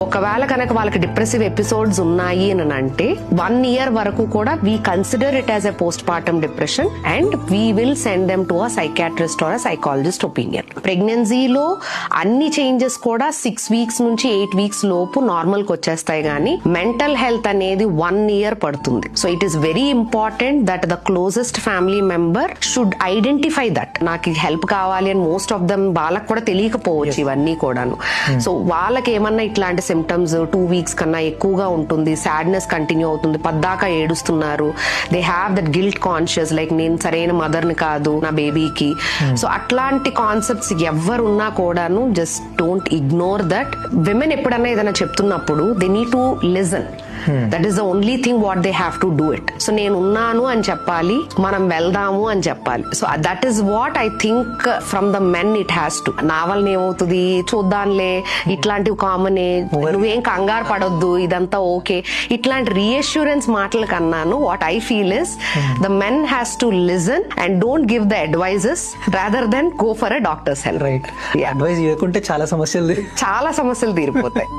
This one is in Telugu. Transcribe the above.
ఒకవేళ కనుక వాళ్ళకి డిప్రెసివ్ ఎపిసోడ్స్ ఉన్నాయి అని అంటే 1 year వరకు కూడా we consider it as a postpartum depression and we will send them to a psychiatrist or a psychologist opinion. ప్రెగ్నెన్సీలో అన్ని చేంజెస్ కూడా 6 weeks నుంచి 8 weeks లోపు నార్మల్ కి వచ్చేస్తాయి, కానీ మెంటల్ హెల్త్ అనేది 1 year పడుతుంది. So it is very important that the closest family member should identify that నాకు హెల్ప్ కావాలి అని. మోస్ట్ ఆఫ్ దమ్ వాళ్ళకి కూడా తెలియకపోవచ్చు ఇవన్నీ కూడాను. సో వాళ్ళకి ఏమన్నా ఇట్లాంటి సిమ్టమ్స్ 2 weeks కన్నా ఎక్కువగా ఉంటుంది, సాడ్నెస్ కంటిన్యూ అవుతుంది, పద్దాకా ఏడుస్తున్నారు, they have that guilt conscious like నేను సరైన మదర్ ని కాదు నా బేబీకి. సో అట్లాంటి కాన్సెప్ట్స్ ఎవరున్నా కూడాను just don't ignore that. Women ఎప్పుడన్నా ఏదైనా చెప్తున్నప్పుడు they need to listen. That is the only thing what they have to do it. So నేను ఉన్నాను అని చెప్పాలి, మనం వెళ్దాము అని చెప్పాలి. So that is what I think from the men it has to. నా వల్ల ఏమవుతుంది చూద్దాంలే, ఇట్లాంటివి కామనే, నువ్వేం కంగారు పడొద్దు, ఇదంతా ఓకే, ఇట్లాంటి రీఅష్యూరెన్స్ మాటలు కన్నాను. What I feel is the men has to listen and don't give the advices rather than go for a doctor's help. Right. Advice ఇవ్వకుంటే చాలా సమస్యలు తీరిపోతాయి.